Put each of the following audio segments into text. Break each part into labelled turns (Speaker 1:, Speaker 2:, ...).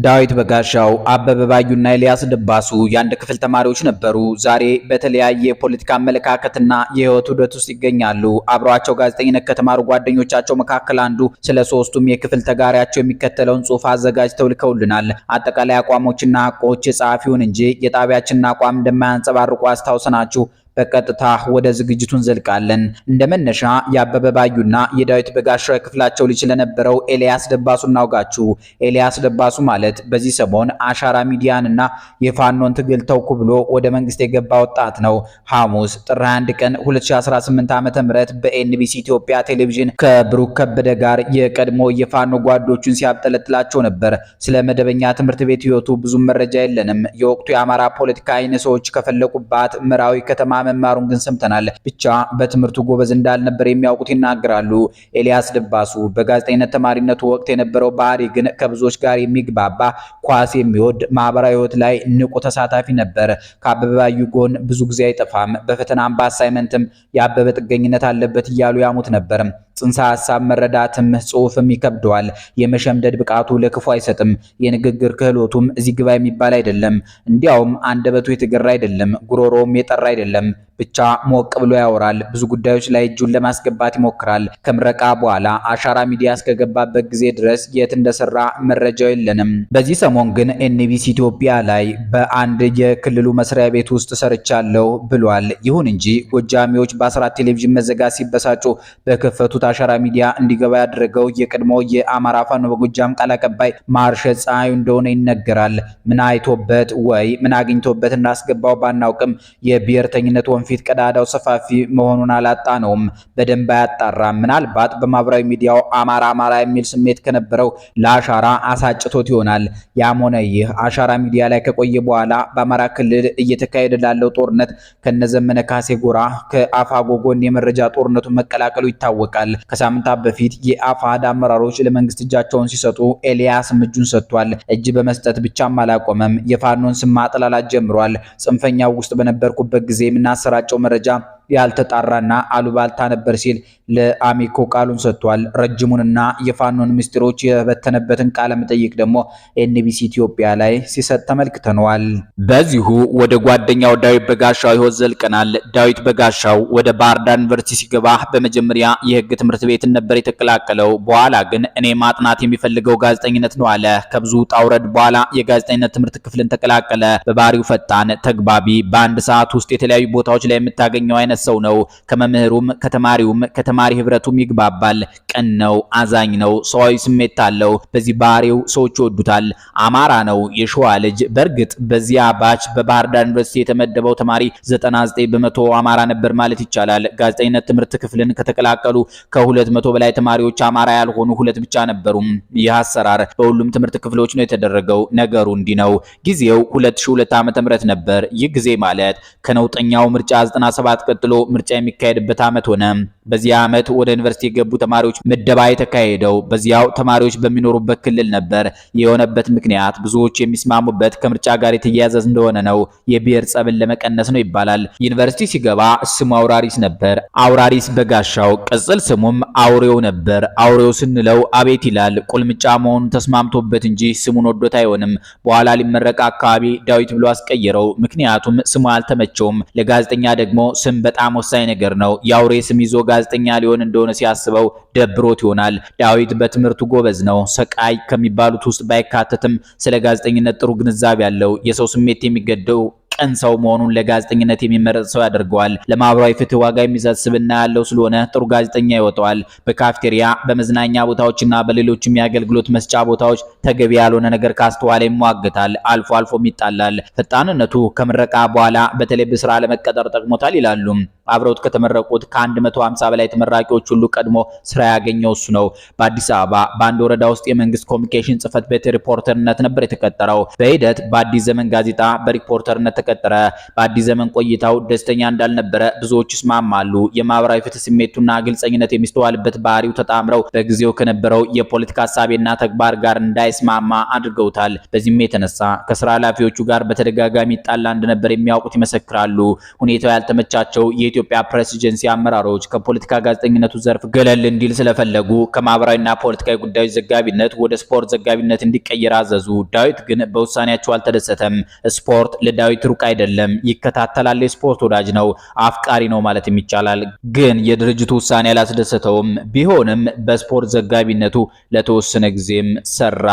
Speaker 1: ዳዊት በጋሻው፣ አበበ ባዩና ኤልያስ ደባሱ የአንድ ክፍል ተማሪዎች ነበሩ። ዛሬ በተለያየ የፖለቲካ አመለካከትና የህይወት ውደት ውስጥ ይገኛሉ። አብረዋቸው ጋዜጠኝነት ከተማሩ ጓደኞቻቸው መካከል አንዱ ስለ ሶስቱም የክፍል ተጋሪያቸው የሚከተለውን ጽሑፍ አዘጋጅተው ልከውልናል። አጠቃላይ አቋሞችና ሐቆች የጸሐፊውን እንጂ የጣቢያችንን አቋም እንደማያንጸባርቁ አስታውሰናችሁ በቀጥታ ወደ ዝግጅቱ እንዘልቃለን። እንደመነሻ የአበበ ባዩና የዳዊት በጋሻው የክፍላቸው ልጅ ለነበረው ኤልያስ ደባሱ እናውጋችሁ። ኤልያስ ደባሱ ማለት በዚህ ሰሞን አሻራ ሚዲያንና የፋኖን ትግል ተውኩ ብሎ ወደ መንግስት የገባ ወጣት ነው። ሐሙስ ጥር 21 ቀን 2018 ዓ.ም በኤንቢሲ ኢትዮጵያ ቴሌቪዥን ከብሩክ ከበደ ጋር የቀድሞ የፋኖ ጓዶቹን ሲያብጠለጥላቸው ነበር። ስለ መደበኛ ትምህርት ቤት ህይወቱ ብዙም መረጃ የለንም። የወቅቱ የአማራ ፖለቲካ አይነ ሰዎች ከፈለቁባት ምዕራዊ ከተማ መማሩን ግን ሰምተናል። ብቻ በትምህርቱ ጎበዝ እንዳልነበር የሚያውቁት ይናገራሉ። ኤልያስ ደባሱ በጋዜጠኝነት ተማሪነቱ ወቅት የነበረው ባህሪ ግን ከብዙዎች ጋር የሚግባባ፣ ኳስ የሚወድ፣ ማህበራዊ ህይወት ላይ ንቁ ተሳታፊ ነበር። ከአበበ ባዩ ጎን ብዙ ጊዜ አይጠፋም። በፈተናም በአሳይመንትም የአበበ ጥገኝነት አለበት እያሉ ያሙት ነበር። ጽንሰ ሐሳብ መረዳትም ጽሑፍም ይከብደዋል። የመሸምደድ ብቃቱ ለክፉ አይሰጥም። የንግግር ክህሎቱም እዚህ ግባ የሚባል አይደለም። እንዲያውም አንደበቱ የተገራ አይደለም፣ ጉሮሮም የጠራ አይደለም። ብቻ ሞቅ ብሎ ያወራል። ብዙ ጉዳዮች ላይ እጁን ለማስገባት ይሞክራል። ከምረቃ በኋላ አሻራ ሚዲያ እስከገባበት ጊዜ ድረስ የት እንደሰራ መረጃው የለንም። በዚህ ሰሞን ግን ኤንቢሲ ኢትዮጵያ ላይ በአንድ የክልሉ መስሪያ ቤት ውስጥ ሰርቻለሁ ብሏል። ይሁን እንጂ ጎጃሚዎች በ14 ቴሌቪዥን መዘጋት ሲበሳጩ በከፈቱት አሻራ ሚዲያ እንዲገባ ያደረገው የቀድሞ የአማራ ፋኖ በጎጃም ቃል አቀባይ ማርሸት ፀሐዩ እንደሆነ ይነገራል። ምን አይቶበት ወይ ምን አግኝቶበት እንዳስገባው ባናውቅም የብሔርተኝነት ፊት ቀዳዳው ሰፋፊ መሆኑን አላጣነውም። በደንብ አያጣራም። ምናልባት በማህበራዊ ሚዲያው አማራ የሚል ስሜት ከነበረው ለአሻራ አሳጭቶት ይሆናል። ያም ሆነ ይህ አሻራ ሚዲያ ላይ ከቆየ በኋላ በአማራ ክልል እየተካሄደ ላለው ጦርነት ከነዘመነ ካሴ ጎራ ከአፋጎ ጎን የመረጃ ጦርነቱን መቀላቀሉ ይታወቃል። ከሳምንታት በፊት የአፋድ አመራሮች ለመንግስት እጃቸውን ሲሰጡ ኤልያስም እጁን ሰጥቷል። እጅ በመስጠት ብቻም አላቆመም። የፋኖን ስም ማጥላላት ጀምሯል። ጽንፈኛው ውስጥ በነበርኩበት ጊዜ የምናሰራጨው መረጃ ያልተጣራና አሉባልታ ነበር ሲል ለአሚኮ ቃሉን ሰጥቷል። ረጅሙንና የፋኖን ምስጢሮች የበተነበትን ቃለ መጠይቅ ደግሞ ኤንቢሲ ኢትዮጵያ ላይ ሲሰጥ ተመልክተነዋል። በዚሁ ወደ ጓደኛው ዳዊት በጋሻው ህይወት ዘልቀናል። ዳዊት በጋሻው ወደ ባህር ዳር ዩኒቨርሲቲ ሲገባ በመጀመሪያ የህግ ትምህርት ቤትን ነበር የተቀላቀለው። በኋላ ግን እኔ ማጥናት የሚፈልገው ጋዜጠኝነት ነው አለ። ከብዙ ጣውረድ በኋላ የጋዜጠኝነት ትምህርት ክፍልን ተቀላቀለ። በባህሪው ፈጣን፣ ተግባቢ፣ በአንድ ሰዓት ውስጥ የተለያዩ ቦታዎች ላይ የምታገኘው አይነት ሰው ነው። ከመምህሩም ከተማሪውም ከተማሪ ህብረቱም ይግባባል። ቀን ነው፣ አዛኝ ነው፣ ሰዋዊ ስሜት አለው። በዚህ ባህሪው ሰዎች ይወዱታል። አማራ ነው፣ የሸዋ ልጅ። በእርግጥ በዚያ ባች በባህር ዳር ዩኒቨርሲቲ የተመደበው ተማሪ 99 በመቶ አማራ ነበር ማለት ይቻላል። ጋዜጠኝነት ትምህርት ክፍልን ከተቀላቀሉ ከ200 በላይ ተማሪዎች አማራ ያልሆኑ 2 ብቻ ነበሩ። ይህ አሰራር በሁሉም ትምህርት ክፍሎች ነው የተደረገው። ነገሩ እንዲህ ነው። ጊዜው 2002 ዓ.ም ነበር። ይህ ጊዜ ማለት ከነውጠኛው ምርጫ 97 ቀጥሎ ምርጫ የሚካሄድበት ዓመት ሆነ። በዚህ ዓመት ወደ ዩኒቨርሲቲ የገቡ ተማሪዎች ምደባ የተካሄደው በዚያው ተማሪዎች በሚኖሩበት ክልል ነበር። የሆነበት ምክንያት ብዙዎች የሚስማሙበት ከምርጫ ጋር የተያያዘ እንደሆነ ነው። የብሔር ጸብን ለመቀነስ ነው ይባላል። ዩኒቨርሲቲ ሲገባ ስሙ አውራሪስ ነበር። አውራሪስ በጋሻው፣ ቅጽል ስሙም አውሬው ነበር። አውሬው ስንለው አቤት ይላል። ቁልምጫ መሆኑን ተስማምቶበት እንጂ ስሙን ወዶት አይሆንም። በኋላ ሊመረቅ አካባቢ ዳዊት ብሎ አስቀየረው። ምክንያቱም ስሙ አልተመቸውም። ለጋዜጠኛ ደግሞ ስም በጣም ወሳኝ ነገር ነው። የአውሬ ስም ይዞ ጋዜጠኛ ሊሆን እንደሆነ ሲያስበው ደብሮት ይሆናል። ዳዊት በትምህርቱ ጎበዝ ነው። ሰቃይ ከሚባሉት ውስጥ ባይካተትም ስለ ጋዜጠኝነት ጥሩ ግንዛቤ ያለው፣ የሰው ስሜት የሚገደው ቀን ሰው መሆኑን ለጋዜጠኝነት የሚመረጥ ሰው ያደርገዋል። ለማህበራዊ ፍትህ ዋጋ የሚሰጥ ስብዕና ያለው ስለሆነ ጥሩ ጋዜጠኛ ይወጣዋል። በካፍቴሪያ በመዝናኛ ቦታዎችና በሌሎችም የአገልግሎት መስጫ ቦታዎች ተገቢ ያልሆነ ነገር ካስተዋለ ይሟገታል። አልፎ አልፎም ይጣላል። ፈጣንነቱ ከምረቃ በኋላ በተለይ በስራ ለመቀጠር ጠቅሞታል ይላሉ። አብረውት ከተመረቁት ከ150 በላይ ተመራቂዎች ሁሉ ቀድሞ ስራ ያገኘው እሱ ነው። በአዲስ አበባ በአንድ ወረዳ ውስጥ የመንግስት ኮሚኒኬሽን ጽህፈት ቤት ሪፖርተርነት ነበር የተቀጠረው። በሂደት በአዲስ ዘመን ጋዜጣ በሪፖርተርነት ተቀጠረ። በአዲስ ዘመን ቆይታው ደስተኛ እንዳልነበረ ብዙዎች ይስማማሉ። የማህበራዊ ፍትህ ስሜቱና ግልጸኝነት የሚስተዋልበት ባህሪው ተጣምረው በጊዜው ከነበረው የፖለቲካ ሐሳቤና ተግባር ጋር እንዳይስማማ አድርገውታል። በዚህም የተነሳ ከስራ ኃላፊዎቹ ጋር በተደጋጋሚ ይጣላ እንደነበር የሚያውቁት ይመሰክራሉ። ሁኔታው ያልተመቻቸው የኢትዮጵያ ፕሬስ ኤጀንሲ አመራሮች ከፖለቲካ ጋዜጠኝነቱ ዘርፍ ገለል እንዲል ስለፈለጉ ከማህበራዊና ፖለቲካዊ ጉዳዮች ዘጋቢነት ወደ ስፖርት ዘጋቢነት እንዲቀየር አዘዙ። ዳዊት ግን በውሳኔያቸው አልተደሰተም። ስፖርት ለዳዊት ሩቅ አይደለም፣ ይከታተላል፣ የስፖርት ወዳጅ ነው፣ አፍቃሪ ነው ማለት ይቻላል። ግን የድርጅቱ ውሳኔ አላስደሰተውም። ቢሆንም በስፖርት ዘጋቢነቱ ለተወሰነ ጊዜም ሰራ።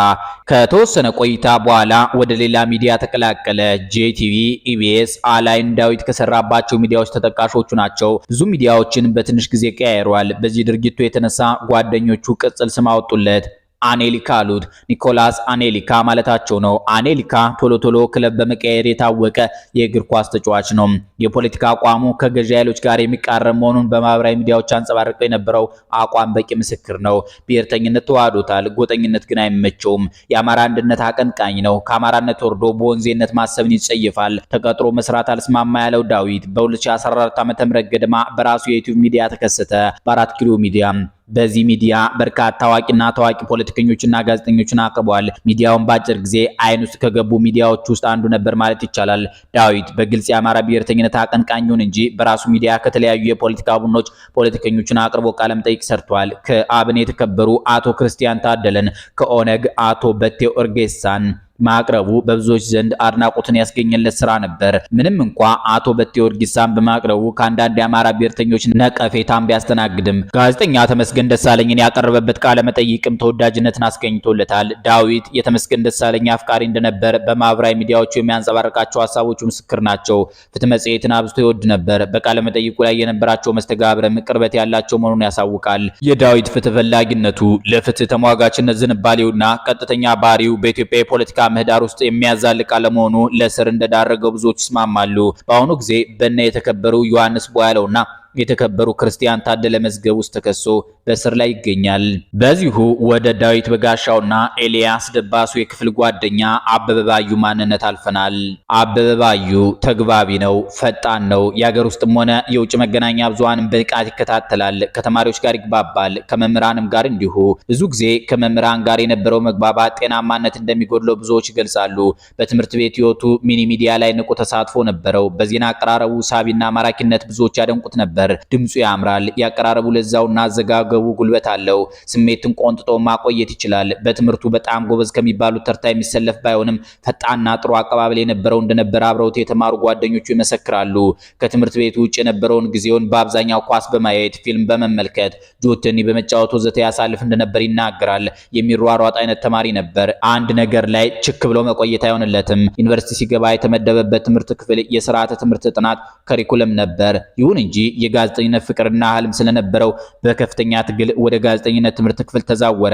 Speaker 1: ከተወሰነ ቆይታ በኋላ ወደ ሌላ ሚዲያ ተቀላቀለ። ጄቲቪ፣ ኢቢኤስ፣ አላይን ዳዊት ከሰራባቸው ሚዲያዎች ተጠቃሾቹ ናቸው። ብዙ ሚዲያዎችን በትንሽ ጊዜ ቀያይሯል። በዚህ ድርጊቱ የተነሳ ጓደኞቹ ቅጽል ስም አወጡለት። አኔሊካ አሉት። ኒኮላስ አኔሊካ ማለታቸው ነው። አኔሊካ ቶሎ ቶሎ ክለብ በመቀየር የታወቀ የእግር ኳስ ተጫዋች ነው። የፖለቲካ አቋሙ ከገዢ ኃይሎች ጋር የሚቃረም መሆኑን በማህበራዊ ሚዲያዎች አንጸባርቀው የነበረው አቋም በቂ ምስክር ነው። ብሔርተኝነት ተዋህዶታል፣ ጎጠኝነት ግን አይመቸውም። የአማራ አንድነት አቀንቃኝ ነው። ከአማራነት ወርዶ በወንዜነት ማሰብን ይጸየፋል። ተቀጥሮ መስራት አልስማማ ያለው ዳዊት በ2014 ዓ.ም ገደማ በራሱ የዩቲዩብ ሚዲያ ተከሰተ። በ4 ኪሎ ሚዲያ። በዚህ ሚዲያ በርካታ ታዋቂና ታዋቂ ፖለቲከኞችና ጋዜጠኞችን አቅርቧል። ሚዲያውን በአጭር ጊዜ አይን ውስጥ ከገቡ ሚዲያዎች ውስጥ አንዱ ነበር ማለት ይቻላል። ዳዊት በግልጽ የአማራ ብሔርተኝነት አቀንቃኙን እንጂ በራሱ ሚዲያ ከተለያዩ የፖለቲካ ቡድኖች ፖለቲከኞችን አቅርቦ ቃለ መጠይቅ ሰርቷል። ከአብን የተከበሩ አቶ ክርስቲያን ታደለን፣ ከኦነግ አቶ በቴ ኦርጌሳን ማቅረቡ በብዙዎች ዘንድ አድናቆትን ያስገኘለት ስራ ነበር። ምንም እንኳ አቶ በቴ ኦርጌሳን በማቅረቡ ከአንዳንድ የአማራ ብሔርተኞች ነቀፌታን ቢያስተናግድም ጋዜጠኛ ተመስገን ደሳለኝን ያቀረበበት ቃለ መጠይቅም ተወዳጅነትን አስገኝቶለታል። ዳዊት የተመስገን ደሳለኝ አፍቃሪ እንደነበር በማህበራዊ ሚዲያዎቹ የሚያንጸባርቃቸው ሀሳቦቹ ምስክር ናቸው። ፍትህ መጽሔትን አብዝቶ ይወድ ነበር። በቃለ መጠይቁ ላይ የነበራቸው መስተጋብርም ቅርበት ያላቸው መሆኑን ያሳውቃል። የዳዊት ፍትህ ፈላጊነቱ፣ ለፍትህ ተሟጋችነት ዝንባሌውና ቀጥተኛ ባህሪው በኢትዮጵያ የፖለቲካ ምህዳር ውስጥ የሚያዛልቅ አለመሆኑ ለስር እንደዳረገው ብዙዎች ይስማማሉ። በአሁኑ ጊዜ በእነ የተከበሩ ዮሐንስ ቦያለውና የተከበሩ ክርስቲያን ታደለ መዝገብ ውስጥ ተከሶ በስር ላይ ይገኛል። በዚሁ ወደ ዳዊት በጋሻውና ኤልያስ ደባሱ የክፍል ጓደኛ አበበ ባዩ ማንነት አልፈናል። አበበ ባዩ ተግባቢ ነው፣ ፈጣን ነው። የሀገር ውስጥም ሆነ የውጭ መገናኛ ብዙሃንን በንቃት ይከታተላል። ከተማሪዎች ጋር ይግባባል፣ ከመምህራንም ጋር እንዲሁ። ብዙ ጊዜ ከመምህራን ጋር የነበረው መግባባት ጤናማነት እንደሚጎድለው ብዙዎች ይገልጻሉ። በትምህርት ቤት ህይወቱ ሚኒ ሚዲያ ላይ ንቁ ተሳትፎ ነበረው። በዜና አቀራረቡ ሳቢና ማራኪነት ብዙዎች ያደንቁት ነበር። ድምጹ ያምራል። ያቀራረቡ ለዛውና አዘጋገቡ ጉልበት አለው። ስሜትን ቆንጥጦ ማቆየት ይችላል። በትምህርቱ በጣም ጎበዝ ከሚባሉት ተርታ የሚሰለፍ ባይሆንም ፈጣንና ጥሩ አቀባበል የነበረው እንደነበር አብረውት የተማሩ ጓደኞቹ ይመሰክራሉ። ከትምህርት ቤቱ ውጭ የነበረውን ጊዜውን በአብዛኛው ኳስ በማየት ፊልም በመመልከት ጆተኒ በመጫወት ወዘተ ያሳልፍ እንደነበር ይናገራል። የሚሯሯጥ አይነት ተማሪ ነበር። አንድ ነገር ላይ ችክ ብሎ መቆየት አይሆንለትም። ዩኒቨርሲቲ ሲገባ የተመደበበት ትምህርት ክፍል የስርዓተ ትምህርት ጥናት ከሪኩለም ነበር። ይሁን እንጂ የጋዜጠኝነት ፍቅርና ህልም ስለነበረው በከፍተኛ ትግል ወደ ጋዜጠኝነት ትምህርት ክፍል ተዛወረ።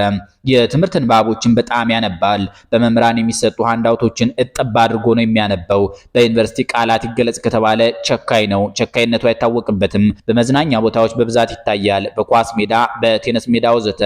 Speaker 1: የትምህርት ንባቦችን በጣም ያነባል። በመምህራን የሚሰጡ ሃንዳውቶችን እጥብ አድርጎ ነው የሚያነበው። በዩኒቨርሲቲ ቃላት ይገለጽ ከተባለ ቸካይ ነው። ቸካይነቱ አይታወቅበትም። በመዝናኛ ቦታዎች በብዛት ይታያል። በኳስ ሜዳ፣ በቴኒስ ሜዳ ወዘተ።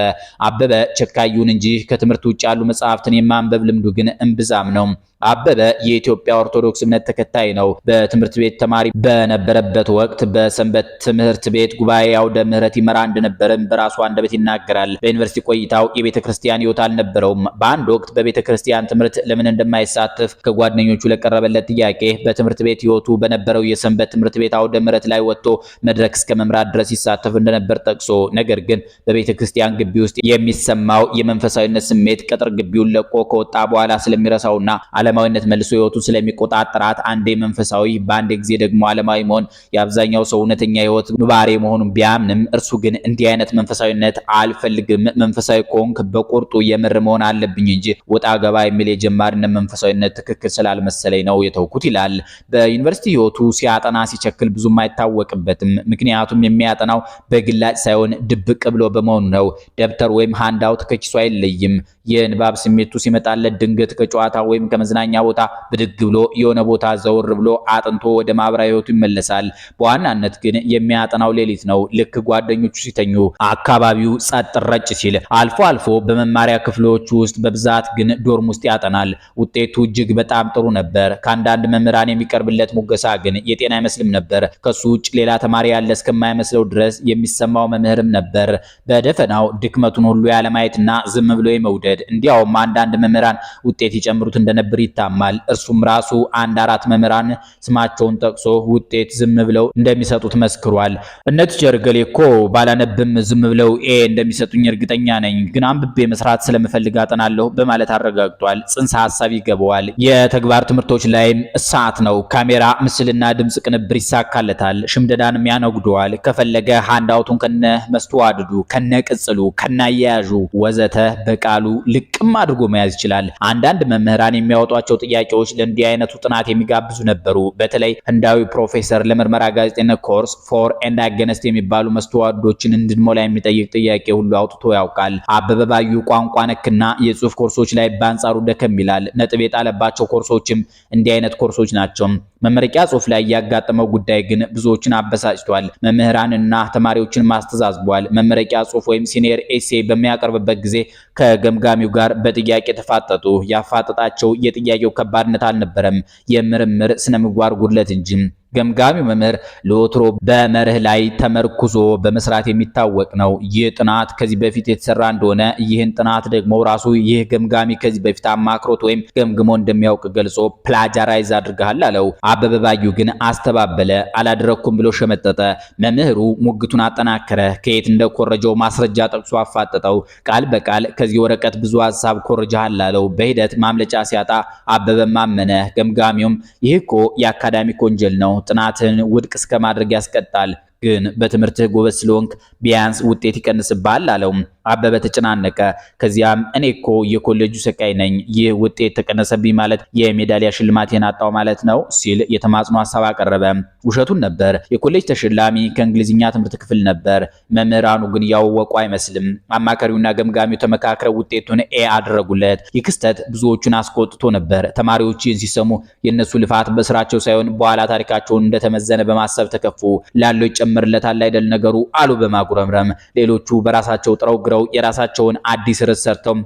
Speaker 1: አበበ ቸካይ ይሁን እንጂ ከትምህርት ውጭ ያሉ መጽሐፍትን የማንበብ ልምዱ ግን እምብዛም ነው። አበበ የኢትዮጵያ ኦርቶዶክስ እምነት ተከታይ ነው። በትምህርት ቤት ተማሪ በነበረበት ወቅት በሰንበት ትምህርት ቤት ጉባኤ አውደ ምህረት ይመራ እንደነበረም በራሱ አንደበት ይናገራል። በዩኒቨርሲቲ ቆይታው የቤተ ክርስቲያን ሕይወት አልነበረውም። በአንድ ወቅት በቤተ ክርስቲያን ትምህርት ለምን እንደማይሳተፍ ከጓደኞቹ ለቀረበለት ጥያቄ በትምህርት ቤት ሕይወቱ በነበረው የሰንበት ትምህርት ቤት አውደ ምህረት ላይ ወጥቶ መድረክ እስከ መምራት ድረስ ይሳተፍ እንደነበር ጠቅሶ ነገር ግን በቤተ ክርስቲያን ግቢ ውስጥ የሚሰማው የመንፈሳዊነት ስሜት ቅጥር ግቢውን ለቆ ከወጣ በኋላ ስለሚረሳውና ዓለማዊነት መልሶ ህይወቱ ስለሚቆጣጠራት አንዴ መንፈሳዊ በአንድ ጊዜ ደግሞ ዓለማዊ መሆን የአብዛኛው ሰው እውነተኛ ህይወት ኑባሬ መሆኑን ቢያምንም እርሱ ግን እንዲህ አይነት መንፈሳዊነት አልፈልግም፣ መንፈሳዊ ኮንክ በቁርጡ የምር መሆን አለብኝ እንጂ ወጣ ገባ የሚል የጀማሪነት መንፈሳዊነት ትክክል ስላልመሰለኝ ነው የተውኩት ይላል። በዩኒቨርሲቲ ህይወቱ ሲያጠና ሲቸክል ብዙም አይታወቅበትም። ምክንያቱም የሚያጠናው በግላጭ ሳይሆን ድብቅ ብሎ በመሆኑ ነው። ደብተር ወይም ሃንዳውት ከኪሱ አይለይም። የንባብ ስሜቱ ሲመጣለት ድንገት ከጨዋታ ወይም ከመዝናኛ ቦታ ብድግ ብሎ የሆነ ቦታ ዘውር ብሎ አጥንቶ ወደ ማህበራዊ ህይወቱ ይመለሳል። በዋናነት ግን የሚያጠናው ሌሊት ነው። ልክ ጓደኞቹ ሲተኙ አካባቢው ጸጥ ረጭ ሲል፣ አልፎ አልፎ በመማሪያ ክፍሎች ውስጥ በብዛት ግን ዶርም ውስጥ ያጠናል። ውጤቱ እጅግ በጣም ጥሩ ነበር። ከአንዳንድ መምህራን የሚቀርብለት ሙገሳ ግን የጤና አይመስልም ነበር። ከሱ ውጭ ሌላ ተማሪ ያለ እስከማይመስለው ድረስ የሚሰማው መምህርም ነበር። በደፈናው ድክመቱን ሁሉ ያለማየትና ዝም ብሎ የመውደድ እንዲያውም አንዳንድ መምህራን ውጤት ይጨምሩት እንደነበር ይታማል። እርሱም ራሱ አንድ አራት መምህራን ስማቸውን ጠቅሶ ውጤት ዝም ብለው እንደሚሰጡት መስክሯል። እነ ቲቸር ገሌ እኮ ባላነብም ዝም ብለው እንደሚሰጡኝ እርግጠኛ ነኝ፣ ግን አንብቤ መስራት ስለምፈልግ አጠናለሁ በማለት አረጋግጧል። ጽንሰ ሐሳብ ይገባዋል። የተግባር ትምህርቶች ላይም እሳት ነው። ካሜራ፣ ምስልና ድምጽ ቅንብር ይሳካለታል። ሽምደዳንም ያነጉደዋል። ከፈለገ ሃንዳውቱን ከነ መስተዋድዱ ከነ ቅጽሉ ከነ አያያዡ ወዘተ በቃሉ ልቅም አድርጎ መያዝ ይችላል። አንዳንድ መምህራን የሚያወጧቸው ጥያቄዎች ለእንዲህ አይነቱ ጥናት የሚጋብዙ ነበሩ። በተለይ ህንዳዊ ፕሮፌሰር ለምርመራ ጋዜጠኝነት ኮርስ ፎር ኤንድ አገነስት የሚባሉ መስተዋድዶችን እንድንሞላ የሚጠይቅ ጥያቄ ሁሉ አውጥቶ ያውቃል። አበበ ባዩ ቋንቋ ነክና የጽሑፍ ኮርሶች ላይ በአንጻሩ ደከም ይላል። ነጥብ የጣለባቸው ኮርሶችም እንዲህ አይነት ኮርሶች ናቸው። መመረቂያ ጽሑፍ ላይ ያጋጠመው ጉዳይ ግን ብዙዎችን አበሳጭቷል። መምህራንና ተማሪዎችን ማስተዛዝቧል። መመረቂያ ጽሑፍ ወይም ሲኒየር ኤሴ በሚያቀርብበት ጊዜ ከገምጋሚው ጋር በጥያቄ ተፋጠጡ። ያፋጠጣቸው የጥያቄው ከባድነት አልነበረም፣ የምርምር ስነ ምግባር ጉድለት እንጂ። ገምጋሚው መምህር ለወትሮ በመርህ ላይ ተመርኩዞ በመስራት የሚታወቅ ነው። ይህ ጥናት ከዚህ በፊት የተሰራ እንደሆነ ይህን ጥናት ደግሞ ራሱ ይህ ገምጋሚ ከዚህ በፊት አማክሮት ወይም ገምግሞ እንደሚያውቅ ገልጾ ፕላጃራይዝ አድርገሃል አለው። አበበ ባዩ ግን አስተባበለ። አላደረኩም ብሎ ሸመጠጠ። መምህሩ ሙግቱን አጠናከረ። ከየት እንደኮረጀው ማስረጃ ጠቅሶ አፋጠጠው። ቃል በቃል ከዚህ ወረቀት ብዙ ሐሳብ ኮርጀሃል አለው። በሂደት ማምለጫ ሲያጣ አበበ ማመነ። ገምጋሚውም ይህ እኮ የአካዳሚክ ወንጀል ነው፣ ጥናትን ውድቅ እስከ ማድረግ ያስቀጣል፣ ግን በትምህርትህ ጎበዝ ስለሆንክ ቢያንስ ውጤት ይቀንስብሃል አለው። አበበ ተጨናነቀ። ከዚያም እኔ እኮ የኮሌጁ ሰቃይ ነኝ፣ ይህ ውጤት ተቀነሰብኝ ማለት የሜዳሊያ ሽልማቴን አጣው ማለት ነው ሲል የተማጽኖ ሐሳብ አቀረበ። ውሸቱን ነበር። የኮሌጅ ተሸላሚ ከእንግሊዝኛ ትምህርት ክፍል ነበር። መምህራኑ ግን ያወቁ አይመስልም። አማካሪውና ገምጋሚው ተመካክረው ውጤቱን አደረጉለት። ይህ ክስተት ብዙዎቹን አስቆጥቶ ነበር። ተማሪዎች ይህን ሲሰሙ የእነሱ ልፋት በስራቸው ሳይሆን በኋላ ታሪካቸውን እንደተመዘነ በማሰብ ተከፉ። ላለው ይጨምርለታል አይደል ነገሩ አሉ በማጉረምረም። ሌሎቹ በራሳቸው ጥረው የራሳቸውን አዲስ ርዕስ ሰርተው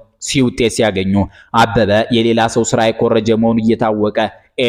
Speaker 1: ውጤት ሲያገኙ አበበ የሌላ ሰው ስራ የኮረጀ መሆኑ እየታወቀ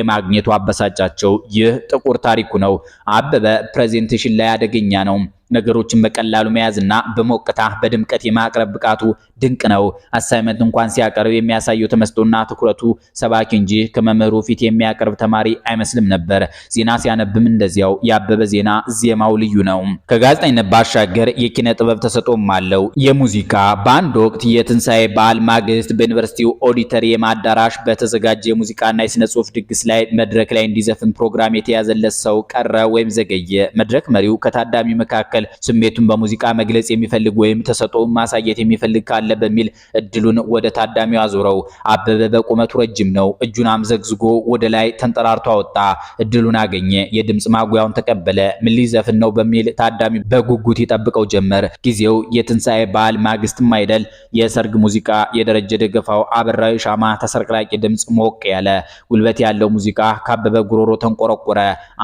Speaker 1: ማግኘቱ አበሳጫቸው። ይህ ጥቁር ታሪኩ ነው። አበበ ፕሬዘንቴሽን ላይ አደገኛ ነው። ነገሮችን በቀላሉ መያዝና በሞቅታ በድምቀት የማቅረብ ብቃቱ ድንቅ ነው። አሳይመንት እንኳን ሲያቀርብ የሚያሳየው ተመስጦና ትኩረቱ ሰባኪ እንጂ ከመምህሩ ፊት የሚያቀርብ ተማሪ አይመስልም ነበር። ዜና ሲያነብም እንደዚያው። የአበበ ዜና ዜማው ልዩ ነው። ከጋዜጠኝነት ባሻገር የኪነ ጥበብ ተሰጥኦም አለው። የሙዚቃ በአንድ ወቅት የትንሣኤ በዓል ማግስት በዩኒቨርሲቲው ኦዲተሪየም አዳራሽ በተዘጋጀ የሙዚቃና የስነ ጽሑፍ ድግስ ላይ መድረክ ላይ እንዲዘፍን ፕሮግራም የተያዘለት ሰው ቀረ ወይም ዘገየ። መድረክ መሪው ከታዳሚ መካከል ስሜቱን በሙዚቃ መግለጽ የሚፈልግ ወይም ተሰጥኦውን ማሳየት የሚፈልግ ካለ በሚል እድሉን ወደ ታዳሚው አዞረው። አበበ በቁመቱ ረጅም ነው። እጁን አምዘግዝጎ ወደ ላይ ተንጠራርቶ አወጣ። እድሉን አገኘ። የድምጽ ማጉያውን ተቀበለ። ምን ሊዘፍን ነው በሚል ታዳሚው በጉጉት ይጠብቀው ጀመር። ጊዜው የትንሣኤ በዓል ማግስትም አይደል። የሰርግ ሙዚቃ፣ የደረጀ ደገፋው አበራዊ ሻማ ተሰርቅራቂ ድምጽ ሞቅ ያለ ጉልበት ያለው ሙዚቃ ከአበበ ጉሮሮ ተንቆረቆረ።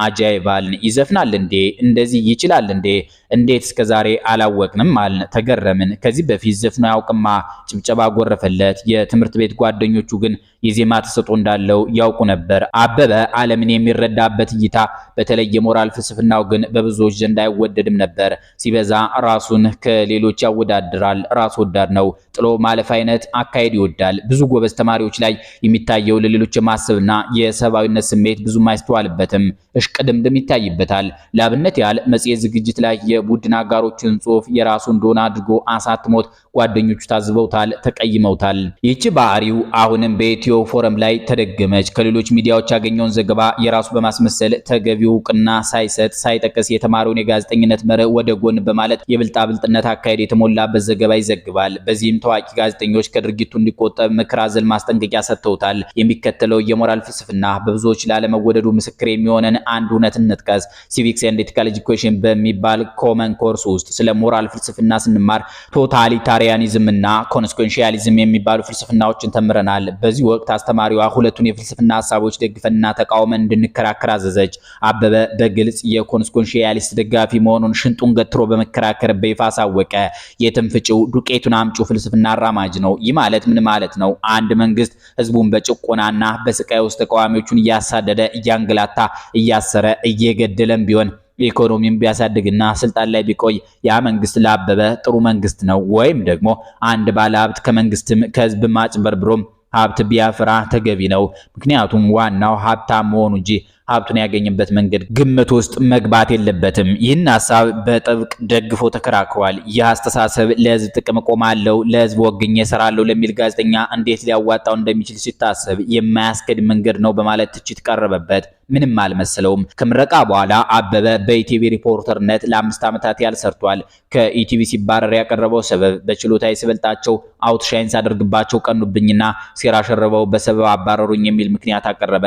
Speaker 1: አጃይባል ይዘፍናል እንዴ? እንደዚህ ይችላል እንዴ? እንዴት እስከዛሬ አላወቅንም አልን። ተገረምን። ከዚህ በፊት ዘፍኖ ያውቅማ። ጭብጨባ ጎረፈለት። የትምህርት ቤት ጓደኞቹ ግን የዜማ ተሰጥኦ እንዳለው ያውቁ ነበር። አበበ ዓለምን የሚረዳበት እይታ፣ በተለይ የሞራል ፍልስፍናው ግን በብዙዎች ዘንድ አይወደድም ነበር። ሲበዛ ራሱን ከሌሎች ያወዳድራል። ራስ ወዳድ ነው። ጥሎ ማለፍ አይነት አካሄድ ይወዳል። ብዙ ጎበዝ ተማሪዎች ላይ የሚታየው ለሌሎች የማሰብና የሰብአዊነት ስሜት ብዙም አይስተዋልበትም። እሽቅድምድም ይታይበታል። ለአብነት ያህል መጽሔት ዝግጅት ላይ የቡድን አጋሮችን ጽሑፍ የራሱ እንደሆነ አድርጎ አሳትሞት ጓደኞቹ ታዝበውታል፣ ተቀይመውታል። ይህች ባህሪው አሁንም በኢትዮ ፎረም ላይ ተደገመች። ከሌሎች ሚዲያዎች ያገኘውን ዘገባ የራሱ በማስመሰል ተገቢው እውቅና ሳይሰጥ ሳይጠቅስ የተማሪውን የጋዜጠኝነት መርህ ወደ ጎን በማለት የብልጣብልጥነት አካሄድ የተሞላበት ዘገባ ይዘግባል። በዚህም ታዋቂ ጋዜጠኞች ከድርጊቱ እንዲቆጠብ ምክር አዘል ማስጠንቀቂያ ሰጥተውታል። የሚከተለው የሞራል ፍልስፍና በብዙዎች ላለመወደዱ ምስክር የሚሆነን አንድ እውነት እንጥቀስ። ሲቪክስ ኤንድ ኤቲካል ኤጁኬሽን በሚባል ኮመን ኮርስ ውስጥ ስለ ሞራል ፍልስፍና ስንማር ቶታሊታሪያኒዝም ሪያሊዝምና ኮንስኮንሺያሊዝም የሚባሉ ፍልስፍናዎችን ተምረናል። በዚህ ወቅት አስተማሪዋ ሁለቱን የፍልስፍና ሐሳቦች ደግፈንና ተቃውመን እንድንከራከር አዘዘች። አበበ በግልጽ የኮንስኮንሺያሊስት ደጋፊ መሆኑን ሽንጡን ገትሮ በመከራከር በይፋ አሳወቀ። የትም ፍጪው ዱቄቱን አምጪ ፍልስፍና አራማጅ ነው። ይህ ማለት ምን ማለት ነው? አንድ መንግስት ህዝቡን በጭቆናና በስቃይ ውስጥ ተቃዋሚዎቹን እያሳደደ እያንገላታ እያሰረ እየገደለም ቢሆን ኢኮኖሚን ቢያሳድግና ስልጣን ላይ ቢቆይ ያ መንግስት ለአበበ ጥሩ መንግስት ነው። ወይም ደግሞ አንድ ባለሀብት ከመንግስትም ከህዝብ ማጭበርብሮም ሀብት ቢያፈራ ተገቢ ነው። ምክንያቱም ዋናው ሀብታም መሆኑ እንጂ ሀብቱን ያገኘበት መንገድ ግምት ውስጥ መግባት የለበትም። ይህን ሐሳብ በጥብቅ ደግፎ ተከራክሯል። ይህ አስተሳሰብ ለህዝብ ጥቅም ቆማለሁ፣ ለህዝብ ወግኜ እሰራለሁ ለሚል ጋዜጠኛ እንዴት ሊያዋጣው እንደሚችል ሲታሰብ የማያስከድ መንገድ ነው በማለት ትችት ቀረበበት። ምንም አልመሰለውም። ከምረቃ በኋላ አበበ በኢቲቪ ሪፖርተርነት ለ5 ዓመታት ያህል ሰርቷል። ከኢቲቪ ሲባረር ያቀረበው ሰበብ በችሎታ ሲበልጣቸው አውትሻይን ሳደርግባቸው ቀኑብኝና ሴራ ሸረበው በሰበብ አባረሩኝ የሚል ምክንያት አቀረበ።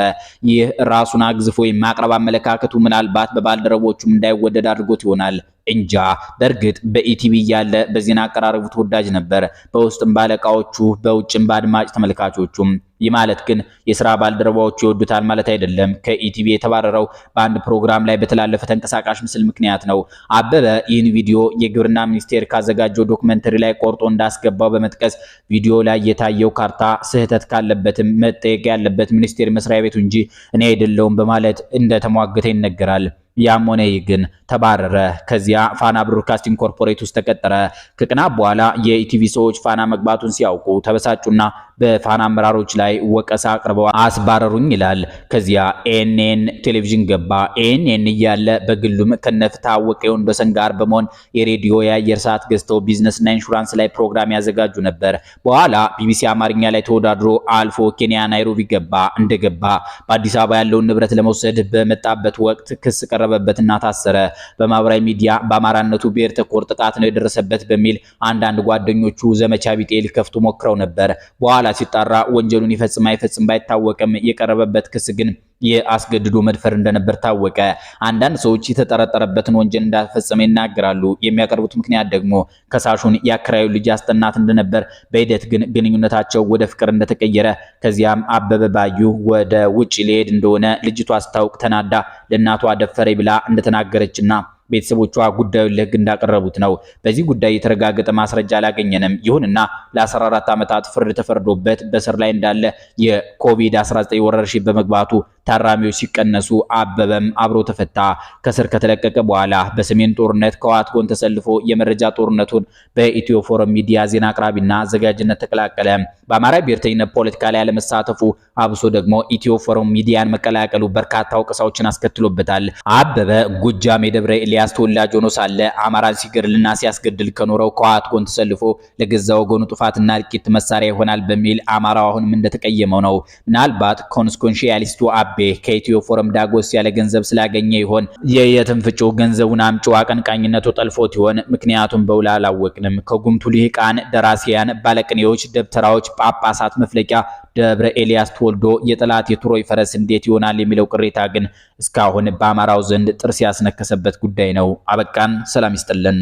Speaker 1: ይህ ራሱን አግዝፎ የማቅረብ አመለካከቱ ምናልባት በባልደረቦቹም እንዳይወደድ አድርጎት ይሆናል እንጃ። በእርግጥ በኢቲቪ ያለ በዜና አቀራረቡ ተወዳጅ ነበር፣ በውስጥም ባለቃዎቹ፣ በውጭም በአድማጭ ተመልካቾቹም። ይህ ማለት ግን የሥራ ባልደረባዎቹ ይወዱታል ማለት አይደለም። ከኢቲቪ የተባረረው በአንድ ፕሮግራም ላይ በተላለፈ ተንቀሳቃሽ ምስል ምክንያት ነው። አበበ ይህን ቪዲዮ የግብርና ሚኒስቴር ካዘጋጀው ዶክመንተሪ ላይ ቆርጦ እንዳስገባው በመጥቀስ ቪዲዮ ላይ የታየው ካርታ ስህተት ካለበትም መጠየቅ ያለበት ሚኒስቴር መስሪያ ቤቱ እንጂ እኔ አይደለሁም በማለት እንደተሟገተ ይነገራል። ያም ሆነ ግን ተባረረ። ከዚያ ፋና ብሮድካስቲንግ ኮርፖሬት ውስጥ ተቀጠረ። ከቀናት በኋላ የኢቲቪ ሰዎች ፋና መግባቱን ሲያውቁ ተበሳጩና በፋና አመራሮች ላይ ወቀሳ አቅርበው አስባረሩኝ ይላል። ከዚያ ኤኤንኤን ቴሌቪዥን ገባ። ኤኤንኤን እያለ በግሉም ከነፍትሐ ወቀ ወንዶሰን ጋር በመሆን የሬዲዮ የአየር ሰዓት ገዝተው ቢዝነስና ኢንሹራንስ ላይ ፕሮግራም ያዘጋጁ ነበር። በኋላ ቢቢሲ አማርኛ ላይ ተወዳድሮ አልፎ ኬንያ ናይሮቢ ገባ። እንደገባ በአዲስ አበባ ያለውን ንብረት ለመውሰድ በመጣበት ወቅት ክስ ቀረበበትና ታሰረ። በማህበራዊ ሚዲያ በአማራነቱ ብሔር ተኮር ጥቃት ነው የደረሰበት በሚል አንዳንድ ጓደኞቹ ዘመቻ ቢጤ ሊከፍቱ ሞክረው ነበር። በኋላ ሲጣራ ወንጀሉን ይፈጽም አይፈጽም ባይታወቅም የቀረበበት ክስ ግን የአስገድዶ መድፈር እንደነበር ታወቀ። አንዳንድ ሰዎች የተጠረጠረበትን ወንጀል እንዳልፈጸመ ይናገራሉ። የሚያቀርቡት ምክንያት ደግሞ ከሳሹን የአከራዩ ልጅ አስጠናት እንደነበር፣ በሂደት ግን ግንኙነታቸው ወደ ፍቅር እንደተቀየረ፣ ከዚያም አበበ ባዩ ወደ ውጭ ሊሄድ እንደሆነ ልጅቷ አስታውቅ ተናዳ ለእናቷ ደፈረ ብላ እንደተናገረችና ቤተሰቦቿ ጉዳዩን ለህግ እንዳቀረቡት ነው። በዚህ ጉዳይ የተረጋገጠ ማስረጃ አላገኘንም። ይሁንና ለ14 ዓመታት ፍርድ ተፈርዶበት በስር ላይ እንዳለ የኮቪድ-19 ወረርሽኝ በመግባቱ ታራሚዎች ሲቀነሱ አበበም አብሮ ተፈታ። ከስር ከተለቀቀ በኋላ በሰሜን ጦርነት ከህወሓት ጎን ተሰልፎ የመረጃ ጦርነቱን በኢትዮ ፎረም ሚዲያ ዜና አቅራቢና አዘጋጅነት ተቀላቀለ። በአማራ ብሔርተኝነት ፖለቲካ ላይ ያለመሳተፉ አብሶ ደግሞ ኢትዮ ፎረም ሚዲያን መቀላቀሉ በርካታ ወቀሳዎችን አስከትሎበታል። አበበ ጎጃም የደብረ ኤልያስ ተወላጅ ሆኖ ሳለ አማራን ሲገድልና ሲያስገድል ከኖረው ከህወሓት ጎን ተሰልፎ ለገዛ ወገኑ ጥፋትና እልቂት መሳሪያ ይሆናል በሚል አማራው አሁንም እንደተቀየመው ነው። ምናልባት ኮንስኮንሺያሊስቱ አቤ ከኢትዮ ፎረም ዳጎስ ያለ ገንዘብ ስላገኘ ይሆን? የየትም ፍጩ ገንዘቡን አምጪ አቀንቃኝነቱ ጠልፎት ይሆን? ምክንያቱም በውል አላወቅንም። ከጉምቱ ልሂቃን፣ ደራሲያን፣ ባለቅኔዎች፣ ደብተራዎች፣ ጳጳሳት መፍለቂያ ደብረ ኤልያስ ተወልዶ የጠላት የትሮይ ፈረስ እንዴት ይሆናል የሚለው ቅሬታ ግን እስካሁን በአማራው ዘንድ ጥርስ ያስነከሰበት ጉዳይ ነው። አበቃን። ሰላም ይስጥልን።